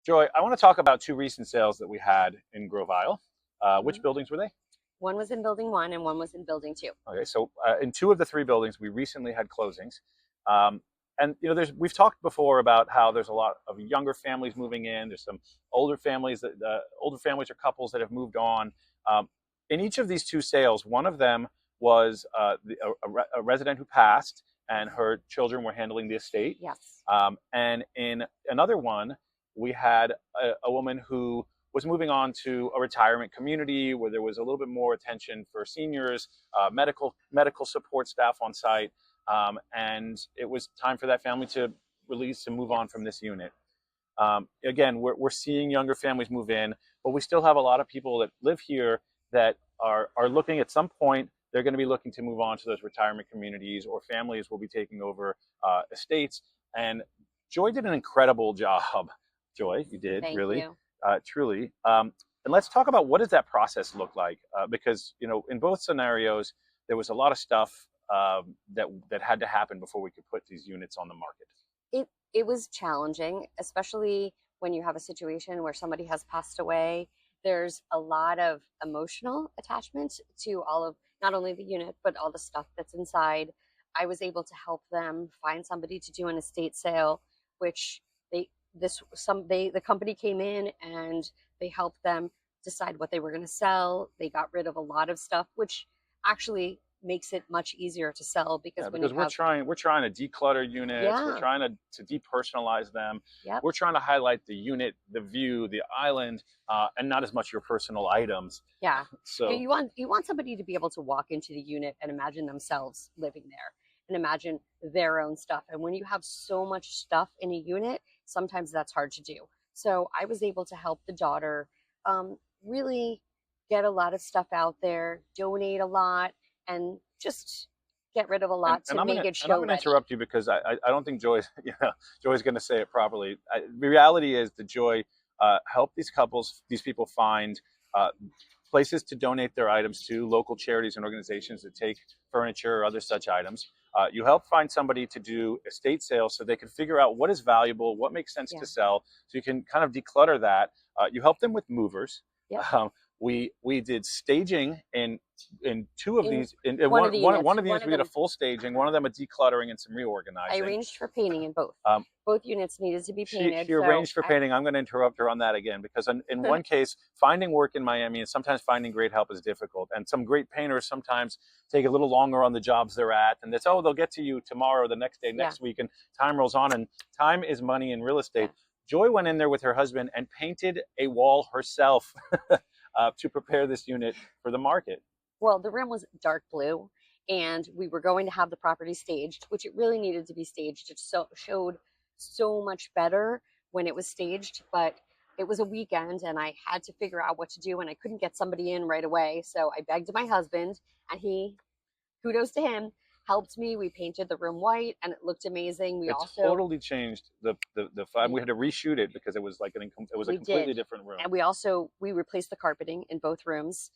Joy, I want to talk about two recent sales that we had in Grove Isle. Which Mhm. buildings were they? One was in building 1 and one was in building 2. Okay, so in two of the three buildings, we recently had closings. Um, and we've talked before about how there's a lot of younger families moving in. There's some older families older families or couples that have moved on. Um, in each of these two sales, one of them was a resident who passed, and her children were handling the estate. Yes. And in another one, we had a woman who was moving on to a retirement community where there was a little bit more attention for seniors, medical support staff on site, and it was time for that family to release and move on from this unit. Again, we're seeing younger families move in, but we still have a lot of people that live here that are looking at some point. They're going to be looking to move on to those retirement communities, or families will be taking over estates. And Joy did an incredible job. Joy, you did Thank really, you. truly. And let's talk about what does that process look like? Because in both scenarios, there was a lot of stuff that had to happen before we could put these units on the market. It was challenging, especially when you have a situation where somebody has passed away. There's a lot of emotional attachment to all of not only the unit but all the stuff that's inside. I was able to help them find somebody to do an estate sale, which the company came in and they helped them decide what they were going to sell. They got rid of a lot of stuff, which actually makes it much easier to sell because Yeah, when because you we're trying to declutter units, we're yeah, trying to depersonalize them, yep, we're trying to highlight the unit, the view, the island, and not as much your personal items. yeah. So You want somebody to be able to walk into the unit and imagine themselves living there and imagine their own stuff. And when you have so much stuff in a unit, sometimes that's hard to do. So I was able to help the daughter really get a lot of stuff out there, donate a lot, and just get rid of a lot to make it I'm show gonna ready. interrupt you because I don't think Joy's Joy's gonna say it properly. The reality is that Joy helped these people find uh, places to donate their items to, local charities and organizations that take furniture or other such items. You help find somebody to do estate sales so they can figure out what is valuable, what makes sense Yeah. to sell, so you can kind of declutter that. You help them with movers. Yep. We did staging in two of In these. In one of the units, one of the units, we did a full staging. One of them a decluttering and some I reorganizing. arranged for painting in both. Um, Both units needed to be painted. she arranged for painting. I'm going to interrupt her on that again because in one case, finding work in Miami and sometimes finding great help is difficult. And some great painters sometimes take a little longer on the jobs they're at. And it's, oh, they'll get to you tomorrow, the next day, next week. And time rolls on, and time is money in real estate. Yeah. Joy went in there with her husband and painted a wall herself to prepare this unit for the market. Well, the rim was dark blue, and we were going to have the property staged, which it really needed to be staged. It showed so much better when it was staged, but it was a weekend and I had to figure out what to do, and I couldn't get somebody in right away. So I begged my husband, and he, kudos to him, helped me. We painted the room white and it looked amazing. It totally changed the vibe. We had to reshoot it because it was like it was a completely different room. And we replaced the carpeting in both rooms,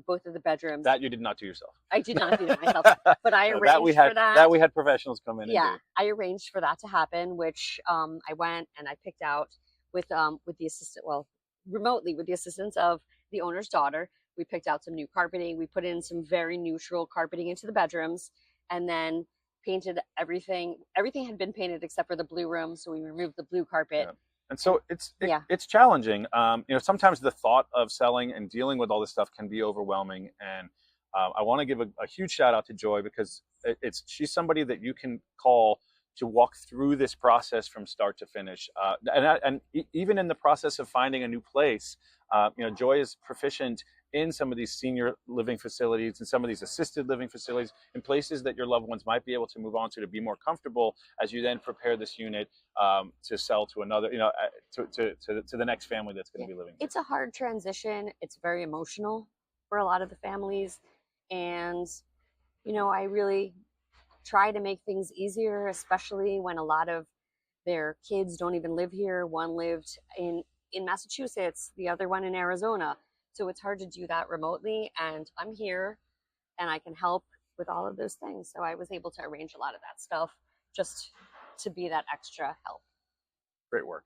both of the bedrooms. That you did not do yourself. I did not do it myself, but I arranged for that. That we had professionals come in. Yeah, and do. I arranged for that to happen, which I went and I picked out with the assistant, well, remotely with the assistance of the owner's daughter. We picked out some new carpeting. We put in some very neutral carpeting into the bedrooms, and then painted everything. Everything had been painted except for the blue room, so we removed the blue carpet. Yeah. And so it's challenging. Sometimes the thought of selling and dealing with all this stuff can be overwhelming. And I want to give a huge shout out to Joy because she's somebody that you can call to walk through this process from start to finish. Even in the process of finding a new place, Joy is proficient in some of these senior living facilities and some of these assisted living facilities, in places that your loved ones might be able to move on to be more comfortable as you then prepare this unit to sell to another, to the next family that's going to be living here. It's a hard transition. It's very emotional for a lot of the families. And, I really try to make things easier, especially when a lot of their kids don't even live here. One lived in Massachusetts, the other one in Arizona. So it's hard to do that remotely, and I'm here and I can help with all of those things. So I was able to arrange a lot of that stuff just to be that extra help. Great work.